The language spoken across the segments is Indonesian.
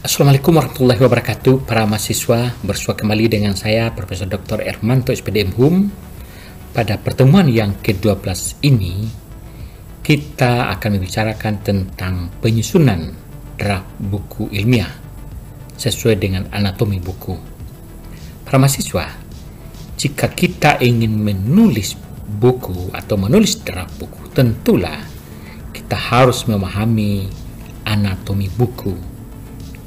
Assalamualaikum warahmatullahi wabarakatuh. Para mahasiswa, bersua kembali dengan saya Profesor Dr. Ermanto SPDM HUM. Pada pertemuan yang ke-12 ini, kita akan membicarakan tentang penyusunan draft buku ilmiah sesuai dengan anatomi buku. Para mahasiswa, jika kita ingin menulis buku atau menulis draft buku, tentulah kita harus memahami anatomi buku.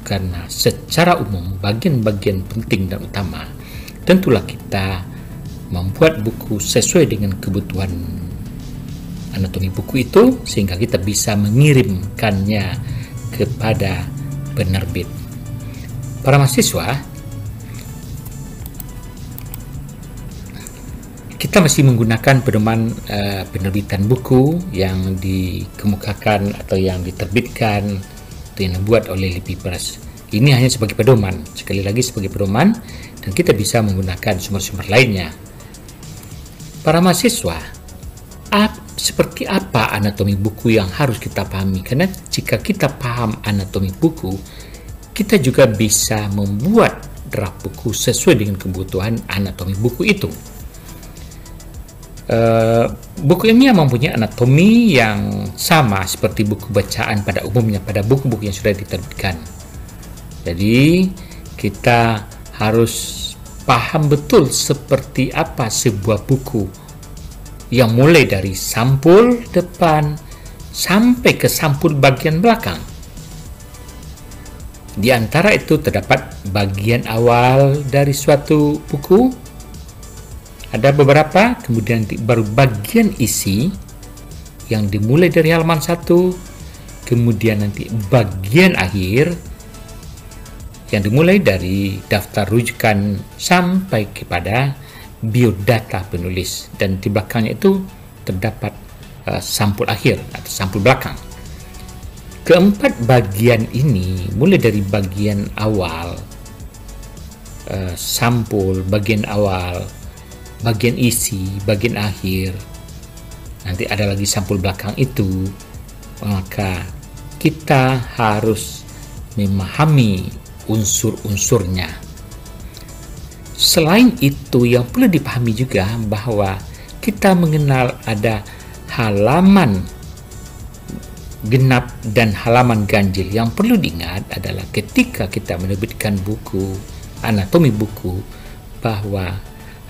Karena secara umum bagian-bagian penting dan utama tentulah kita membuat buku sesuai dengan kebutuhan anatomi buku itu sehingga kita bisa mengirimkannya kepada penerbit. Para mahasiswa, kita masih menggunakan pedoman penerbitan buku yang dikemukakan atau yang diterbitkan yang dibuat oleh LIPI Press. Ini hanya sebagai pedoman, sekali lagi sebagai pedoman, dan kita bisa menggunakan sumber-sumber lainnya. Para mahasiswa, seperti apa anatomi buku yang harus kita pahami? Karena jika kita paham anatomi buku, kita juga bisa membuat draft buku sesuai dengan kebutuhan anatomi buku itu. Buku ilmiah mempunyai anatomi yang sama seperti buku bacaan pada umumnya pada buku-buku yang sudah diterbitkan. Jadi kita harus paham betul seperti apa sebuah buku yang mulai dari sampul depan sampai ke sampul bagian belakang. Di antara itu terdapat bagian awal dari suatu buku, ada beberapa, kemudian baru bagian isi yang dimulai dari halaman 1, kemudian nanti bagian akhir yang dimulai dari daftar rujukan sampai kepada biodata penulis, dan di belakangnya itu terdapat sampul akhir atau sampul belakang. Keempat bagian ini mulai dari bagian awal, sampul, bagian awal, bagian isi, bagian akhir, nanti ada lagi sampul belakang itu, maka kita harus memahami unsur-unsurnya. Selain itu, yang perlu dipahami juga bahwa kita mengenal ada halaman genap dan halaman ganjil. Yang perlu diingat adalah ketika kita menerbitkan buku, anatomi buku, bahwa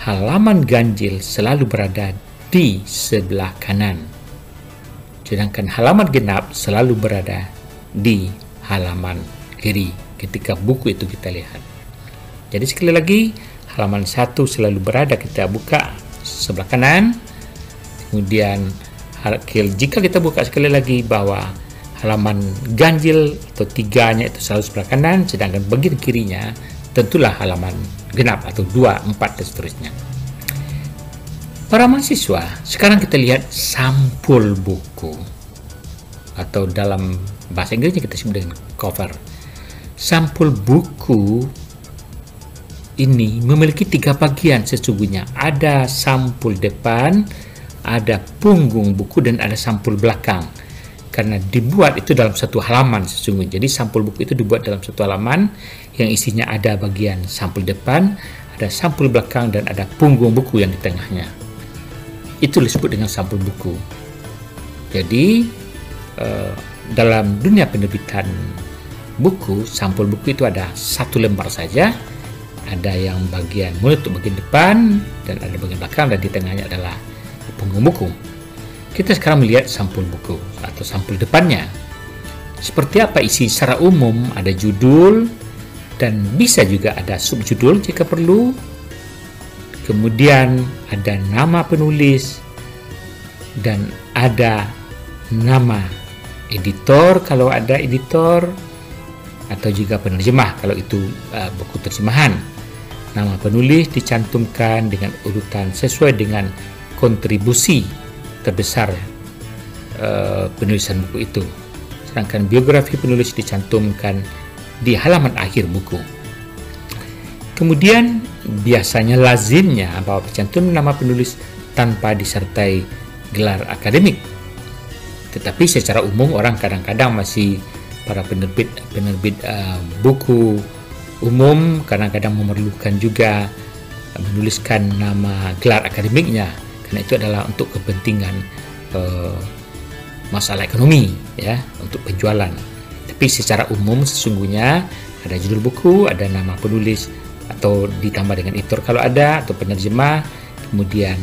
halaman ganjil selalu berada di sebelah kanan, sedangkan halaman genap selalu berada di halaman kiri ketika buku itu kita lihat. Jadi sekali lagi, halaman 1 selalu berada, kita buka sebelah kanan, kemudian jika kita buka sekali lagi bahwa halaman ganjil atau 3-nya itu selalu sebelah kanan, sedangkan bagian kirinya tentulah halaman genap atau 2, 4 dan seterusnya. Para mahasiswa, sekarang kita lihat sampul buku atau dalam bahasa Inggrisnya kita sebut dengan cover. Sampul buku ini memiliki 3 bagian sesungguhnya. Ada sampul depan, ada punggung buku, dan ada sampul belakang. Karena dibuat itu dalam satu halaman sesungguhnya. Jadi sampul buku itu dibuat dalam satu halaman yang isinya ada bagian sampul depan, ada sampul belakang, dan ada punggung buku yang di tengahnya. Itu disebut dengan sampul buku. Jadi dalam dunia penerbitan buku, sampul buku itu ada 1 lembar saja. Ada yang bagian mulai untuk bagian depan, dan ada bagian belakang, dan di tengahnya adalah punggung buku. Kita sekarang melihat sampul buku atau sampul depannya. Seperti apa isi secara umum? Ada judul, dan bisa juga ada subjudul jika perlu. Kemudian ada nama penulis, dan ada nama editor kalau ada editor, atau juga penerjemah kalau itu buku terjemahan. Nama penulis dicantumkan dengan urutan sesuai dengan kontribusi terbesar penulisan buku itu. Sedangkan biografi penulis dicantumkan di halaman akhir buku. Kemudian biasanya lazimnya bahwa cantum nama penulis tanpa disertai gelar akademik. Tetapi secara umum orang kadang-kadang masih para penerbit buku umum kadang-kadang memerlukan juga menuliskan nama gelar akademiknya, karena itu adalah untuk kepentingan masalah ekonomi, ya, untuk penjualan. Tapi secara umum sesungguhnya ada judul buku, ada nama penulis, atau ditambah dengan editor kalau ada, atau penerjemah, kemudian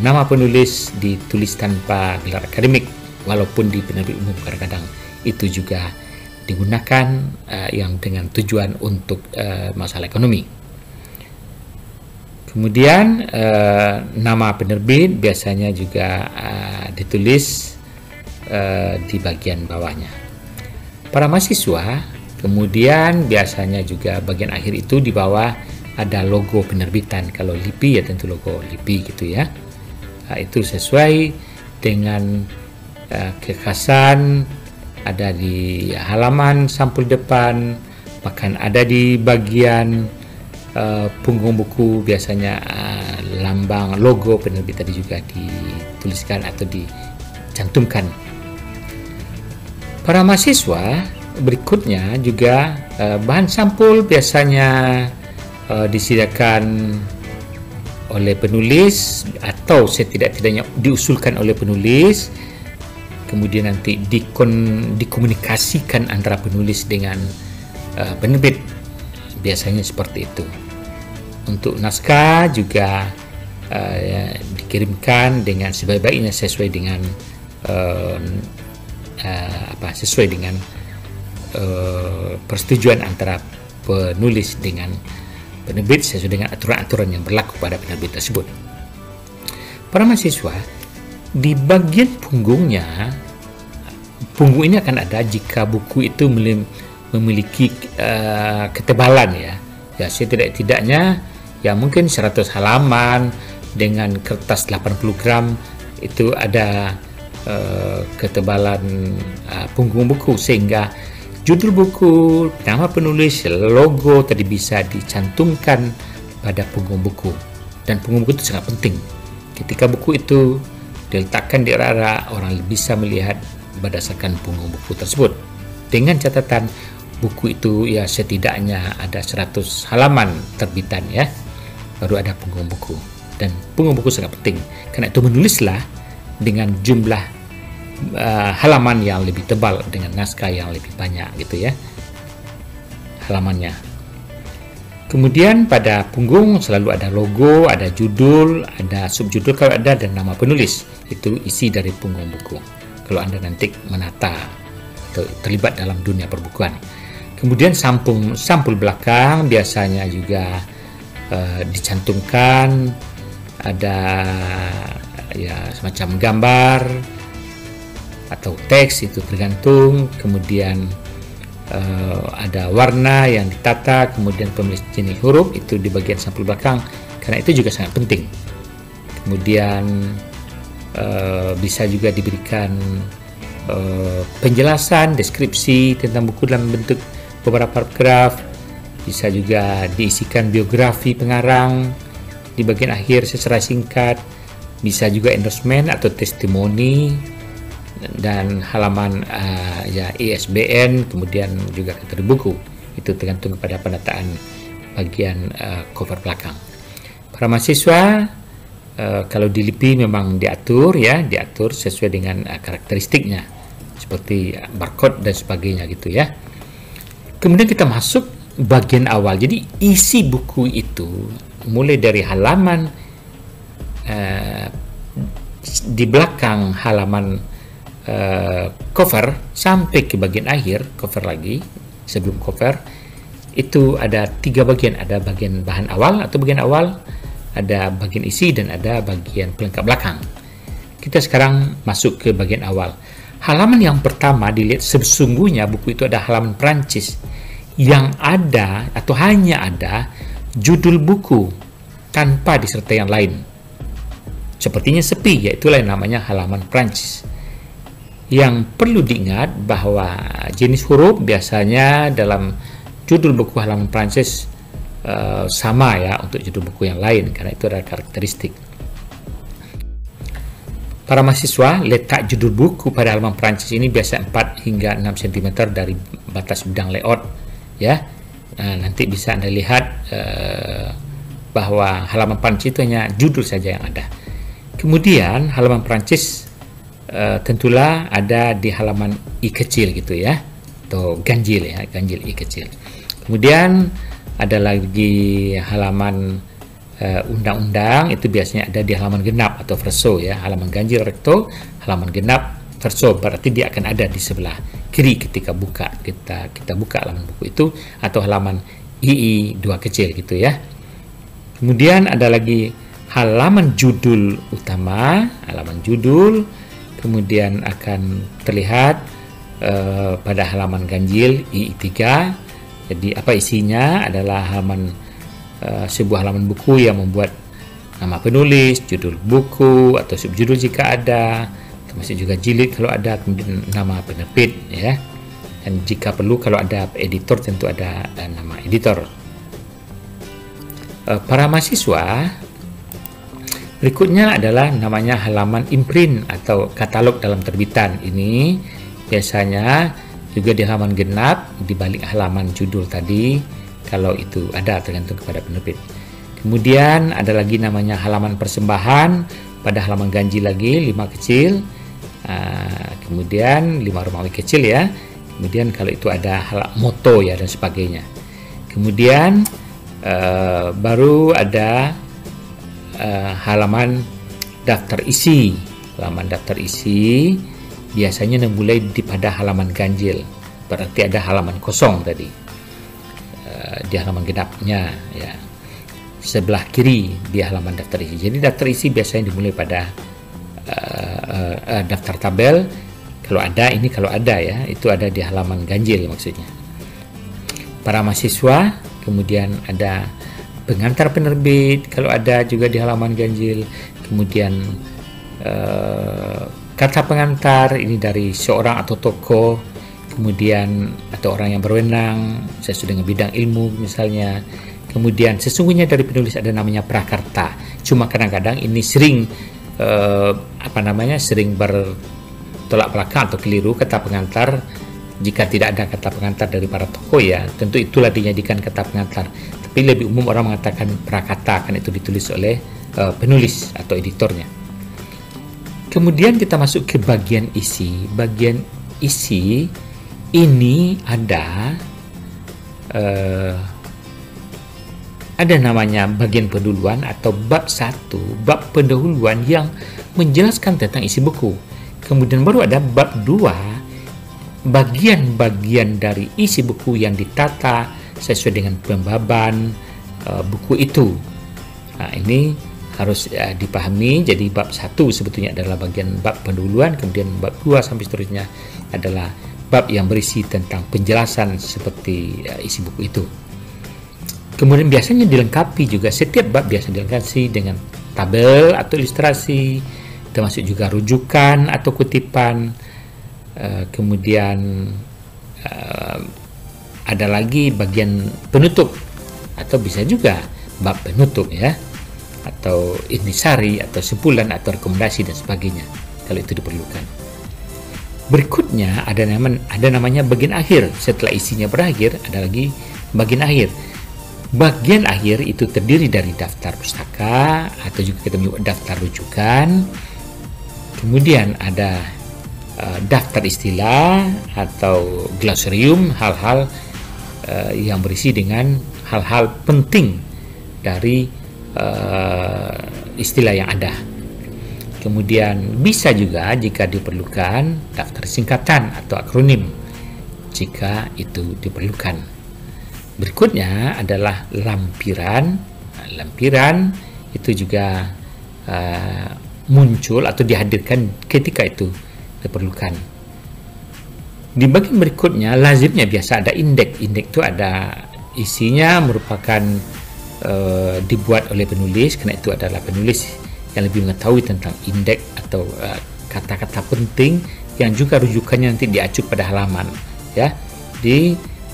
nama penulis ditulis tanpa gelar akademik, walaupun di penerbit umum kadang-kadang itu juga digunakan yang dengan tujuan untuk masalah ekonomi. Kemudian nama penerbit biasanya juga ditulis di bagian bawahnya. Para mahasiswa kemudian biasanya juga bagian akhir itu di bawah ada logo penerbitan. Kalau LIPI ya tentu logo LIPI gitu ya. Itu sesuai dengan kekhasan, ada di halaman sampul depan, bahkan ada di bagian punggung buku biasanya lambang logo penerbit tadi juga dituliskan atau dicantumkan. Para mahasiswa berikutnya juga bahan sampul biasanya disediakan oleh penulis atau setidak-tidaknya diusulkan oleh penulis, kemudian nanti dikomunikasikan antara penulis dengan penerbit, biasanya seperti itu. Untuk naskah juga dikirimkan dengan sebaik-baiknya sesuai dengan persetujuan antara penulis dengan penerbit sesuai dengan aturan-aturan yang berlaku pada penerbit tersebut. Para mahasiswa di bagian punggung ini akan ada jika buku itu memiliki ketebalan ya setidak-tidaknya ya mungkin 100 halaman dengan kertas 80 gram itu ada ketebalan punggung buku, sehingga judul buku, nama penulis, logo tadi bisa dicantumkan pada punggung buku. Dan punggung buku itu sangat penting. Ketika buku itu diletakkan di arah, orang bisa melihat berdasarkan punggung buku tersebut. Dengan catatan buku itu ya setidaknya ada 100 halaman terbitan ya, baru ada punggung buku. Dan punggung buku sangat penting. Karena itu menulislah dengan jumlah halaman yang lebih tebal dengan naskah yang lebih banyak gitu ya halamannya. Kemudian pada punggung selalu ada logo, ada judul, ada subjudul kalau ada, dan nama penulis. Itu isi dari punggung buku kalau Anda nanti menata atau terlibat dalam dunia perbukuan. Kemudian sampul belakang biasanya juga dicantumkan ada ya semacam gambar atau teks, itu tergantung. Kemudian ada warna yang ditata, kemudian penulis jenis huruf itu di bagian sampul belakang, karena itu juga sangat penting. Kemudian bisa juga diberikan penjelasan, deskripsi tentang buku dalam bentuk beberapa paragraf. Bisa juga diisikan biografi pengarang di bagian akhir secara singkat. Bisa juga endorsement atau testimoni dan halaman ISBN, kemudian juga kategori buku. Itu tergantung kepada penataan bagian cover belakang. Para mahasiswa kalau di LIPI memang diatur sesuai dengan karakteristiknya seperti barcode dan sebagainya gitu ya. Kemudian kita masuk bagian awal. Jadi isi buku itu mulai dari halaman di belakang halaman cover sampai ke bagian akhir cover lagi sebelum cover itu ada 3 bagian. Ada bagian bahan awal atau bagian awal, ada bagian isi, dan ada bagian pelengkap belakang. Kita sekarang masuk ke bagian awal. Halaman yang pertama dilihat, sesungguhnya buku itu ada halaman Prancis yang ada atau hanya ada judul buku tanpa disertai yang lain. Sepertinya sepi, yaitulah yang namanya halaman Prancis. Yang perlu diingat bahwa jenis huruf biasanya dalam judul buku halaman Prancis sama ya untuk judul buku yang lain, karena itu adalah karakteristik. Para mahasiswa, letak judul buku pada halaman Perancis ini biasa 4 hingga 6 cm dari batas bidang layout, ya. Nanti bisa Anda lihat bahwa halaman Perancis itu hanya judul saja yang ada. Kemudian halaman Perancis tentulah ada di halaman I kecil gitu ya, atau ganjil ya, ganjil I kecil. Kemudian ada lagi halaman undang-undang, itu biasanya ada di halaman genap atau verso ya, halaman ganjil recto, halaman genap verso, berarti dia akan ada di sebelah kiri ketika kita buka halaman buku itu, atau halaman II 2 kecil gitu ya. Kemudian ada lagi halaman judul utama, halaman judul, kemudian akan terlihat pada halaman ganjil II 3. Jadi apa isinya adalah halaman sebuah halaman buku yang membuat nama penulis, judul buku atau subjudul jika ada, termasuk juga jilid kalau ada, kemudian nama penerbit ya, dan jika perlu kalau ada editor tentu ada nama editor. Para mahasiswa, berikutnya adalah namanya halaman imprint atau katalog dalam terbitan. Ini biasanya juga di halaman genap di balik halaman judul tadi, kalau itu ada, tergantung kepada penerbit. Kemudian ada lagi namanya halaman persembahan pada halaman ganjil lagi 5 kecil, kemudian 5 Romawi kecil ya. Kemudian kalau itu ada moto ya dan sebagainya. Kemudian baru ada halaman daftar isi. Halaman daftar isi biasanya dimulai pada halaman ganjil, berarti ada halaman kosong tadi di halaman genapnya ya, sebelah kiri di halaman daftar isi. Jadi daftar isi biasanya dimulai pada daftar tabel kalau ada, ini kalau ada ya, itu ada di halaman ganjil maksudnya. Para mahasiswa, kemudian ada pengantar penerbit kalau ada juga di halaman ganjil. Kemudian kata pengantar ini dari seorang atau tokoh, kemudian atau orang yang berwenang sesuai dengan bidang ilmu misalnya. Kemudian sesungguhnya dari penulis ada namanya prakarta, cuma kadang-kadang ini sering sering bertolak belakang atau keliru kata pengantar. Jika tidak ada kata pengantar dari para tokoh ya, tentu itulah dijadikan kata pengantar. Tapi lebih umum orang mengatakan prakata, kan itu ditulis oleh penulis atau editornya. Kemudian kita masuk ke bagian isi. Bagian isi ini ada namanya bagian pendahuluan atau bab 1, bab pendahuluan yang menjelaskan tentang isi buku. Kemudian baru ada bab 2, bagian-bagian dari isi buku yang ditata sesuai dengan pembaban buku itu. Nah, ini harus dipahami. Jadi bab 1 sebetulnya adalah bagian bab pendahuluan, kemudian bab 2 sampai seterusnya adalah bab yang berisi tentang penjelasan seperti isi buku itu. Kemudian biasanya dilengkapi juga, setiap bab biasa dilengkapi dengan tabel atau ilustrasi, termasuk juga rujukan atau kutipan. Kemudian ada lagi bagian penutup atau bisa juga bab penutup ya, atau intisari atau simpulan atau rekomendasi dan sebagainya kalau itu diperlukan. Berikutnya ada namanya bagian akhir. Setelah isinya berakhir ada lagi bagian akhir. Bagian akhir itu terdiri dari daftar pustaka atau juga kita menyebut daftar rujukan. Kemudian ada daftar istilah atau glosarium, hal-hal yang berisi dengan hal-hal penting dari istilah yang ada. Kemudian bisa juga jika diperlukan daftar singkatan atau akronim jika itu diperlukan. Berikutnya adalah lampiran. Lampiran itu juga muncul atau dihadirkan ketika itu diperlukan. Di bagian berikutnya lazimnya biasa ada indeks. Indeks itu ada isinya merupakan dibuat oleh penulis, karena itu adalah penulis yang lebih mengetahui tentang indeks atau kata-kata penting yang juga rujukannya nanti diacu pada halaman ya.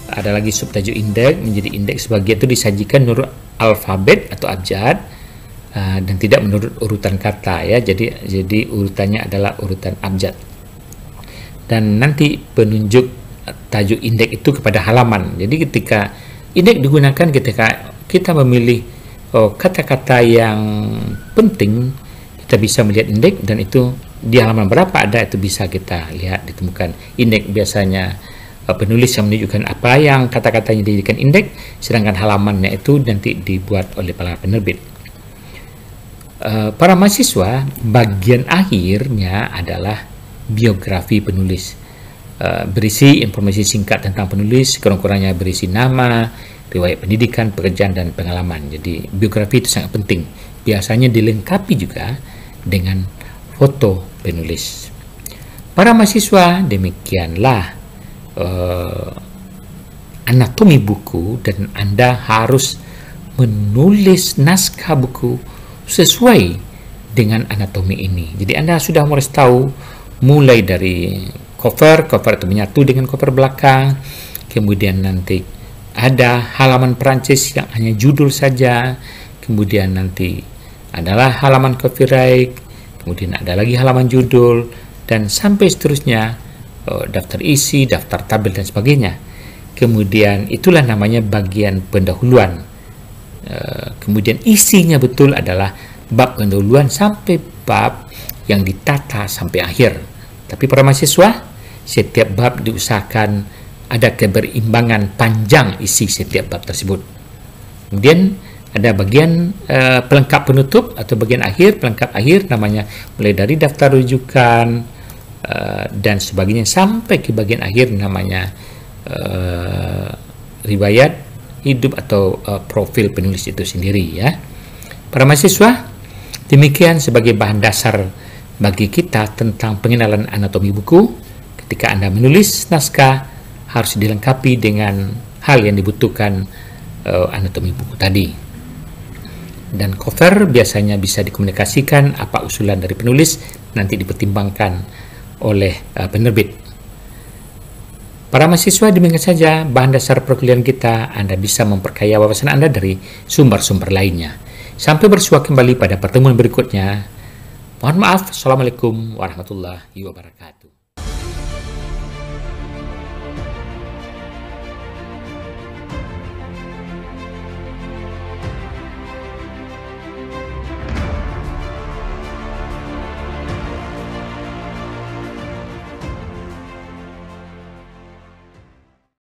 Ada lagi subtajuk indeks. Menjadi indeks sebagian itu disajikan menurut alfabet atau abjad, dan tidak menurut urutan kata ya. Jadi urutannya adalah urutan abjad. Dan nanti penunjuk tajuk indeks itu kepada halaman. Jadi ketika indeks digunakan ketika kita memilih kata-kata yang penting, kita bisa melihat indeks, dan itu di halaman berapa ada, itu bisa kita lihat, ditemukan. Indeks biasanya penulis yang menunjukkan apa yang kata-katanya dijadikan indeks, sedangkan halamannya itu nanti dibuat oleh para penerbit. Para mahasiswa, bagian akhirnya adalah biografi penulis, berisi informasi singkat tentang penulis, kurang-kurangnya berisi nama, riwayat pendidikan, pekerjaan, dan pengalaman. Jadi biografi itu sangat penting. Biasanya dilengkapi juga dengan foto penulis. Para mahasiswa, demikianlah anatomi buku, dan Anda harus menulis naskah buku sesuai dengan anatomi ini. Jadi Anda sudah harus tahu mulai dari cover itu menyatu dengan cover belakang, kemudian nanti ada halaman Perancis yang hanya judul saja, kemudian nanti adalah halaman copyright, kemudian ada lagi halaman judul, dan sampai seterusnya, daftar isi, daftar tabel, dan sebagainya. Kemudian itulah namanya bagian pendahuluan. Kemudian isinya betul adalah bab pendahuluan sampai bab yang ditata sampai akhir. Tapi para mahasiswa, setiap bab diusahakan ada keberimbangan panjang isi setiap bab tersebut. Kemudian ada bagian pelengkap penutup atau bagian akhir, pelengkap akhir, namanya mulai dari daftar rujukan dan sebagainya sampai ke bagian akhir, namanya riwayat hidup atau profil penulis itu sendiri ya. Para mahasiswa, demikian sebagai bahan dasar bagi kita tentang pengenalan anatomi buku. Ketika Anda menulis naskah, harus dilengkapi dengan hal yang dibutuhkan anatomi buku tadi. Dan cover biasanya bisa dikomunikasikan apa usulan dari penulis, nanti dipertimbangkan oleh penerbit. Para mahasiswa, demikian saja bahan dasar perkuliahan kita. Anda bisa memperkaya wawasan Anda dari sumber-sumber lainnya. Sampai bersua kembali pada pertemuan berikutnya. Mohon maaf. Assalamualaikum warahmatullahi wabarakatuh.